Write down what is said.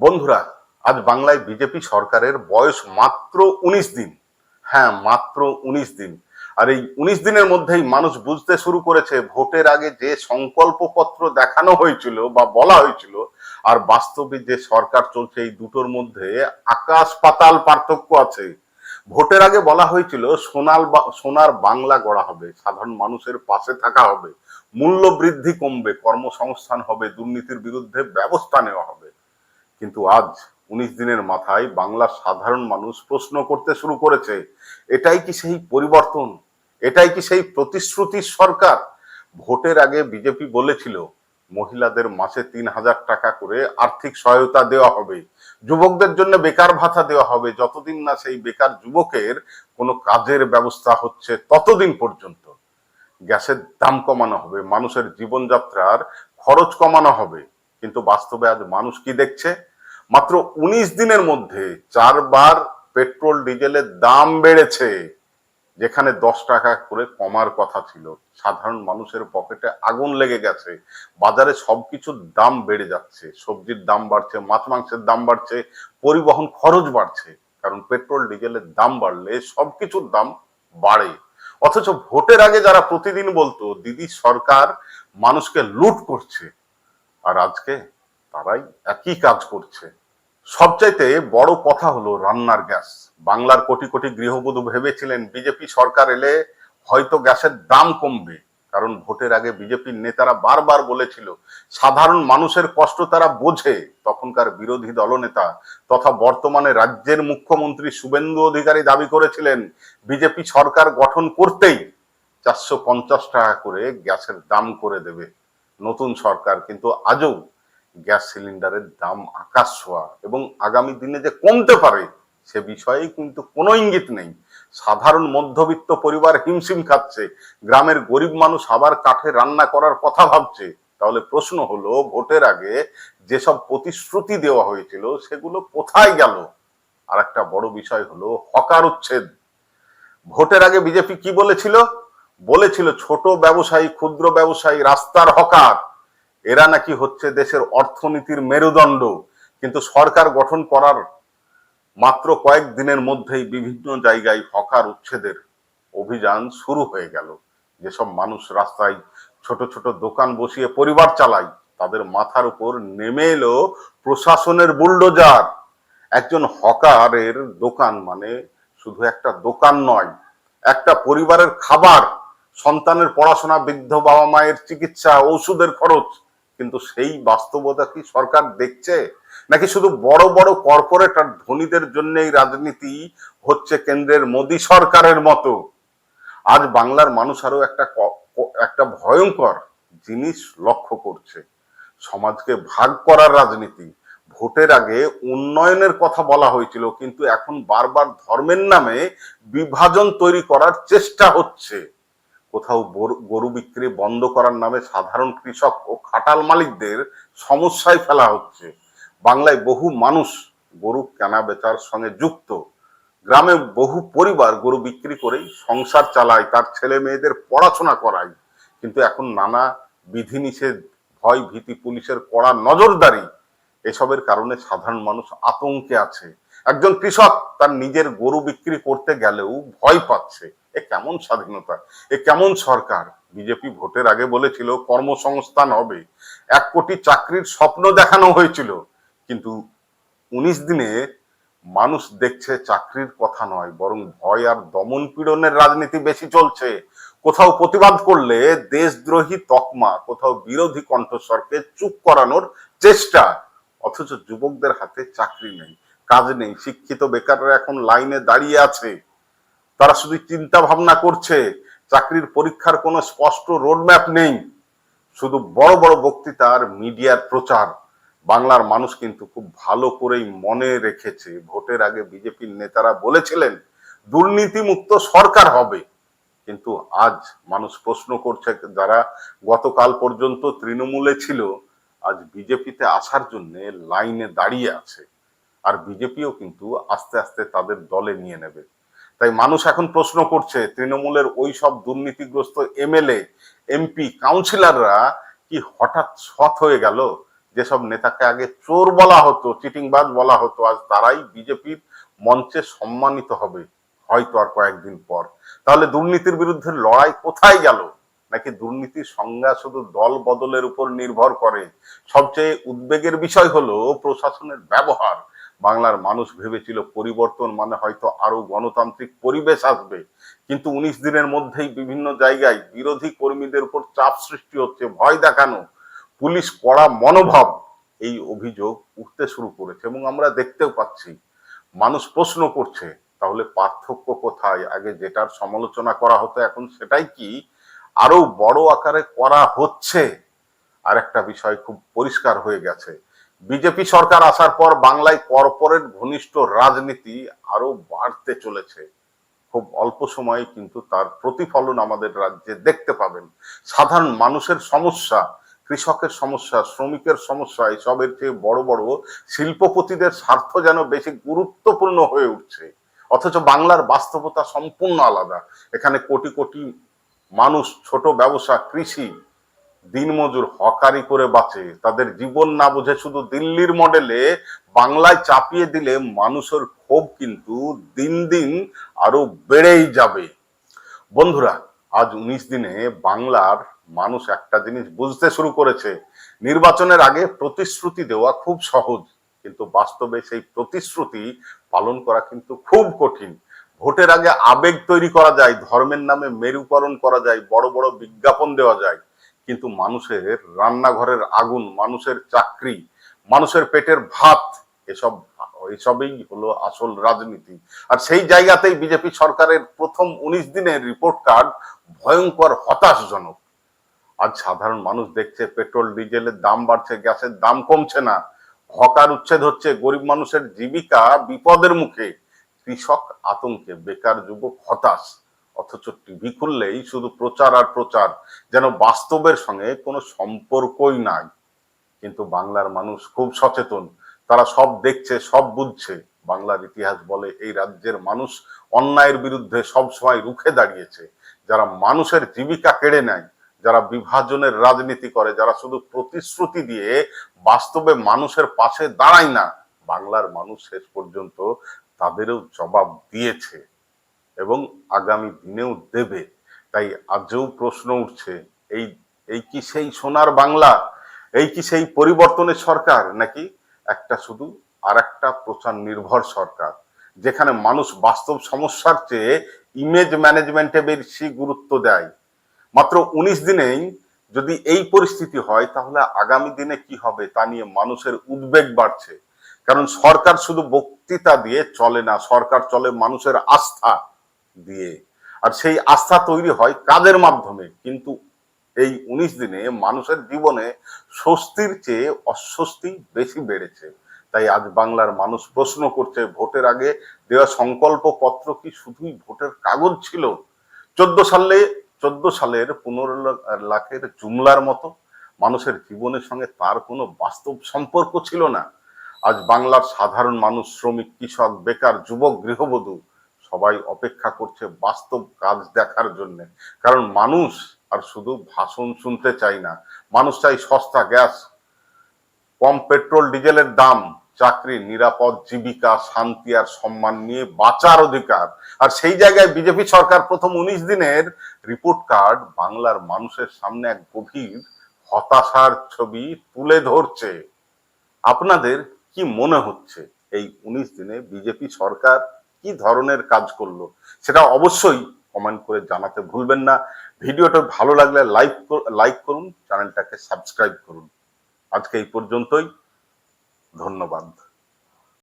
বন্ধুরা, আজ বাংলায় বিজেপি সরকারের বয়স মাত্র ১৯ দিন। হ্যাঁ, মাত্র ১৯ দিন। আর এই ১৯ দিনের মধ্যেই মানুষ বুঝতে শুরু করেছে ভোটের আগে যে সংকল্পপত্র দেখানো হয়েছিল বা বলা হয়েছিল আর বাস্তবে যে সরকার চলছে, এই দুটোর মধ্যে আকাশ পাতাল পার্থক্য আছে। ভোটের আগে বলা হয়েছিল সোনার বাংলা গড়া হবে, সাধারণ মানুষের পাশে থাকা হবে, মূল্য বৃদ্ধি কমবে, কর্মসংস্থান হবে, দুর্নীতির বিরুদ্ধে ব্যবস্থা নেওয়া হবে। কিন্তু আজ ১৯ দিনের মাথায় বাংলার সাধারণ মানুষ প্রশ্ন করতে শুরু করেছে, এটাই কি সেই পরিবর্তন? এটাই কি সেই প্রতিশ্রুতির সরকার? ভোটের আগে বিজেপি বলেছিল মহিলাদের মাসে ৩,০০০ টাকা করে আর্থিক সহায়তা দেওয়া হবে, যুবকদের জন্য বেকার ভাতা দেওয়া হবে, যতদিন না সেই বেকার যুবকের কোনো কাজের ব্যবস্থা হচ্ছে ততদিন পর্যন্ত। গ্যাসের দাম কমানো হবে, মানুষের জীবনযাত্রার খরচ কমানো হবে। কিন্তু বাস্তবে আজ মানুষ কি দেখছে? মাত্র ১৯ দিনের মধ্যে ৪ বার পেট্রোল ডিজেলের দাম বেড়েছে, যেখানে ১০ টাকা করে কমার কথা ছিল। সাধারণ মানুষের পকেটে আগুন লেগে গেছে। বাজারে সবকিছুর দাম বেড়ে যাচ্ছে, সবজির দাম বাড়ছে, মাছ মাংসের দাম বাড়ছে, পরিবহন খরচ বাড়ছে। কারণ পেট্রোল ডিজেলের দাম বাড়লে সবকিছুর দাম বাড়ে। অথচ ভোটের আগে যারা প্রতিদিন বলতো দিদি সরকার মানুষকে লুট করছে, আর আজকে তারাই একই কাজ করছে। সবচাইতে বড় কথা হলো রান্নার গ্যাস। বাংলার কোটি কোটি গৃহবধূ ভেবেছিলেন বিজেপি সরকার এলে হয়তো গ্যাসের দাম কমবে। কারণ ভোটের আগে বিজেপির নেতারা বারবার বলেছিল সাধারণ মানুষের কষ্ট তারা বোঝে। তখনকার বিরোধী দলনেতা তথা বর্তমানে রাজ্যের মুখ্যমন্ত্রী শুভেন্দু অধিকারী দাবি করেছিলেন বিজেপি সরকার গঠন করতেই ৪৫০ টাকা করে গ্যাসের দাম করে দেবে নতুন সরকার। কিন্তু আজও গ্যাস সিলিন্ডারের দাম আকাশ ছোঁয়া, এবং আগামী দিনে যে কমতে পারে সে বিষয়ে কিন্তু কোনো ইঙ্গিত নেই। সাধারণ মধ্যবিত্ত পরিবার হিমশিম খাচ্ছে, গ্রামের গরিব মানুষ আবার কাঠে রান্না করার কথা ভাবছে। তাহলে প্রশ্ন হলো, ভোটের আগে যেসব প্রতিশ্রুতি দেওয়া হয়েছিল সেগুলো কোথায় গেল? আর একটা বড় বিষয় হলো হকার উচ্ছেদ। ভোটের আগে বিজেপি কি বলেছিল? বলেছিল ছোট ব্যবসায়ী, ক্ষুদ্র ব্যবসায়ী, রাস্তার হকার, এরা নাকি হচ্ছে দেশের অর্থনীতির মেরুদণ্ড। কিন্তু সরকার গঠন করার মাত্র কয়েকদিনের মধ্যেই বিভিন্ন জায়গায় হকার উচ্ছেদের অভিযান শুরু হয়ে গেল। যেসব মানুষ রাস্তায় ছোট ছোট দোকান বসিয়ে পরিবার চালায়, তাদের মাথার উপর নেমে এলো প্রশাসনের বুলডোজার। একজন হকারের দোকান মানে শুধু একটা দোকান নয়, একটা পরিবারের খাবার, সন্তানের পড়াশোনা, বৃদ্ধ বাবা মায়ের চিকিৎসা, ওষুধের খরচ। কিন্তু সেই বাস্তবতা কি সরকার দেখছে? নাকি শুধু বড় বড় কর্পোরেট আর ধনীদের জন্যই রাজনীতি হচ্ছে কেন্দ্রের মোদী সরকারের মতো? আজ বাংলার মানুষ আরো একটা ভয়ঙ্কর জিনিস লক্ষ্য করছে, সমাজকে ভাগ করার রাজনীতি। ভোটের আগে উন্নয়নের কথা বলা হয়েছিল, কিন্তু এখন বারবার ধর্মের নামে বিভাজন তৈরি করার চেষ্টা হচ্ছে। কোথাও গরু বিক্রি বন্ধ করার নামে সাধারণ কৃষক ও খাটাল মালিকদের সমস্যায় ফেলা হচ্ছে। বাংলায় বহু মানুষ গরু কেনা বেচার সঙ্গে যুক্ত। গ্রামে বহু পরিবার গরু বিক্রি করেই সংসার চালায়, তার ছেলে মেয়েদের পড়াশোনা করায়। কিন্তু এখন নানা বিধিনিষেধ, ভয় ভীতি, পুলিশের কড়া নজরদারি, এসবের কারণে সাধারণ মানুষ আতঙ্কে আছে। একজন কৃষক তার নিজের গরু বিক্রি করতে গেলেও ভয় পাচ্ছে। এ কেমন স্বাধীনতা? এ কেমন সরকার? বিজেপি ভোটের আগে বলেছিল কর্মসংস্থান হবে, ১ কোটি চাকরির স্বপ্ন দেখানো হয়েছিল। কিন্তু ১৯ দিনে মানুষ দেখছে চাকরির কথা নয়, বরং ভয় আর দমন পীড়নের রাজনীতি বেশি চলছে। কোথাও প্রতিবাদ করলে দেশদ্রোহী তকমা, কোথাও বিরোধী কণ্ঠস্বরকে চুপ করানোর চেষ্টা। অথচ যুবকদের হাতে চাকরি নেই, কাজ নেই, শিক্ষিত বেকাররা এখন লাইনে দাঁড়িয়ে আছে। তারা শুধু চিন্তা ভাবনা করছে, চাকরির পরীক্ষার কোনো স্পষ্ট রোডম্যাপ নেই, শুধু বড় বড় বক্তৃতা আর মিডিয়ার প্রচার। বাংলার মানুষ কিন্তু খুব ভালো করেই মনে রেখেছে, ভোটের আগে বিজেপির নেতারা বলেছিলেন দুর্নীতিমুক্ত সরকার হবে। কিন্তু আজ মানুষ প্রশ্ন করছে, যারা গতকাল পর্যন্ত তৃণমূলে ছিল আজ বিজেপিতে আসার জন্য লাইনে দাঁড়িয়ে আছে। আর বিজেপিও কিন্তু আস্তে আস্তে তাদের দলে নিয়ে নেবে। তাই মানুষ এখন প্রশ্ন করছে, তৃণমূলের ওই সব দুর্নীতিগ্রস্ত এমএলএ, এমপি, কাউন্সিলররা কি হঠাৎ সৎ হয়ে গেল? যেসব নেতাকে আগে চোর বলা হতো, চিটিংবাজ বলা হতো, আজ তারাই বিজেপির মঞ্চে সম্মানিত হবে হয়তো আর কয়েকদিন পর। তাহলে দুর্নীতির বিরুদ্ধে লড়াই কোথায় গেল? নাকি দুর্নীতির সংজ্ঞা শুধু দল বদলের উপর নির্ভর করে? সবচেয়ে উদ্বেগের বিষয় হলো প্রশাসনের ব্যবহার। বাংলার মানুষ ভেবেছিল পরিবর্তন মানে হয়তো আরো গণতান্ত্রিক পরিবেশ আসবে, কিন্তু 19 দিনের মধ্যেই বিভিন্ন জায়গায় বিরোধী কর্মীদের উপর চাপ সৃষ্টি হচ্ছে, ভয় দেখানো, পুলিশ কড়া মনোভাব, এই অভিযোগ উঠতে শুরু করেছে এবং আমরা দেখতেও পাচ্ছি। মানুষ প্রশ্ন করছে, তাহলে পার্থক্য কোথায়? আগে যেটার সমালোচনা করা হতো এখন সেটাই কি আরো বড় আকারে করা হচ্ছে? আর একটা বিষয় খুব পরিষ্কার হয়ে গেছে, বিজেপি সরকার আসার পর বাংলায় কর্পোরেট ঘনিষ্ঠ রাজনীতি আরো বাড়তে চলেছে। খুব অল্প সময়ে কিন্তু তার প্রতিফলন আমাদের রাজ্যে দেখতে পাবেন। সাধারণ মানুষের সমস্যা, কৃষকের সমস্যা, শ্রমিকের সমস্যা, এসবের চেয়ে বড় বড় শিল্পপতিদের স্বার্থ যেন বেশি গুরুত্বপূর্ণ হয়ে উঠছে। অথচ বাংলার বাস্তবতা সম্পূর্ণ আলাদা। এখানে কোটি কোটি মানুষ ছোট ব্যবসা, কৃষি, দিনমজুর, হকারি করে বাঁচে। তাদের জীবন না বুঝে শুধু দিল্লির মডেলে বাংলায় চাপিয়ে দিলে মানুষের ক্ষোভ কিন্তু দিন দিন আরো বেড়েই যাবে। বন্ধুরা, আজ 19 দিনে বাংলার মানুষ একটা জিনিস বুঝতে শুরু করেছে, নির্বাচনের আগে প্রতিশ্রুতি দেওয়া খুব সহজ, কিন্তু বাস্তবে সেই প্রতিশ্রুতি পালন করা কিন্তু খুব কঠিন। ভোটের আগে আবেগ তৈরি করা যায়, ধর্মের নামে মেরুকরণ করা যায়, বড় বড় বিজ্ঞাপন দেওয়া যায়, কিন্তু মানুষের রান্নাঘরের আগুন, মানুষের চাকরি, মানুষের পেটের ভাত, এসব এসবই হলো আসল রাজনীতি। আর সেই জায়গাতেই বিজেপি সরকারের প্রথম 19 দিনের রিপোর্ট কার্ড ভয়ঙ্কর হতাশজনক। আজ সাধারণ মানুষ দেখছে পেট্রোল ডিজেলের দাম বাড়ছে, গ্যাসের দাম কমছে না, হকার উচ্ছেদ হচ্ছে, গরিব মানুষের জীবিকা বিপদের মুখে, কৃষক আতঙ্কে, বেকার যুবক হতাশ। অথচ টিভি খুললেই শুধু প্রচার আর প্রচার, যেন বাস্তবের সঙ্গে কোনো সম্পর্কই নাই। কিন্তু বাংলার মানুষ খুব সচেতন, তারা সব দেখছে, সব বুঝছে। বাংলার ইতিহাস বলে এই রাজ্যের মানুষ অন্যায়ের বিরুদ্ধে সবসময় রুখে দাঁড়িয়েছে। যারা মানুষের জীবিকা কেড়ে নেয়, যারা বিভাজনের রাজনীতি করে, যারা শুধু প্রতিশ্রুতি দিয়ে বাস্তবে মানুষের পাশে দাঁড়ায় না, বাংলার মানুষ শেষ পর্যন্ত তাদেরও জবাব দিয়েছে এবং আগামী দিনেও দেবে। তাই আজও প্রশ্ন উঠছে, এই এই কি সেই সোনার বাংলা? এই কি সেই পরিবর্তনের সরকার, নাকি একটা শুধু আর একটা প্রচার নির্ভর সরকার, যেখানে মানুষ বাস্তব সমস্যার চেয়ে ইমেজ ম্যানেজমেন্টে বেশি গুরুত্ব দেয়? মাত্র 19 দিনেই যদি এই পরিস্থিতি হয়, তাহলে আগামী দিনে কি হবে তা নিয়ে মানুষের উদ্বেগ বাড়ছে। কারণ সরকার শুধু বক্তৃতা দিয়ে চলে না, সরকার চলে মানুষের আস্থা দিয়ে। আর সেই আস্থা তৈরি হয় কাজের মাধ্যমে। কিন্তু এই 19 দিনে মানুষের জীবনে স্বস্তির চেয়ে অস্বস্তি বেশি বেড়েছে। তাই আজ বাংলার মানুষ প্রশ্ন করছে, ভোটের আগে দেওয়া সংকল্প পত্র কি শুধুই ভোটের কাগজ ছিল? 14 সালের 15 লাখের জুমলার মতো মানুষের জীবনের সঙ্গে তার কোনো বাস্তব সম্পর্ক ছিল না। আজ বাংলার সাধারণ মানুষ, শ্রমিক, কৃষক, বেকার, যুবক, গৃহবধূ, সবাই অপেক্ষা করছে বাস্তব কাজ দেখার জন্য। কারণ মানুষ আর শুধু ভাষণ শুনতে চাই না, মানুষ চাই সস্তা গ্যাস, কম পেট্রোল ডিজেলের দাম, চাকরি, নিরাপদ জীবিকা, শান্তি আর সম্মান নিয়ে বাঁচার অধিকার। আর সেই জায়গায় বিজেপি সরকার প্রথম 19 দিনের রিপোর্ট কার্ড বাংলার মানুষের সামনে এক গভীর হতাশার ছবি তুলে ধরছে। আপনাদের কি মনে হচ্ছে, এই 19 দিনে বিজেপি সরকার কি ধরনের কাজ করলো? সেটা অবশ্যই কমেন্ট করে জানাতে ভুলবেন না। ভিডিওটা ভালো লাগলে লাইক করুন, চ্যানেলটাকে সাবস্ক্রাইব করুন। আজকে এই পর্যন্তই, ধন্যবাদ।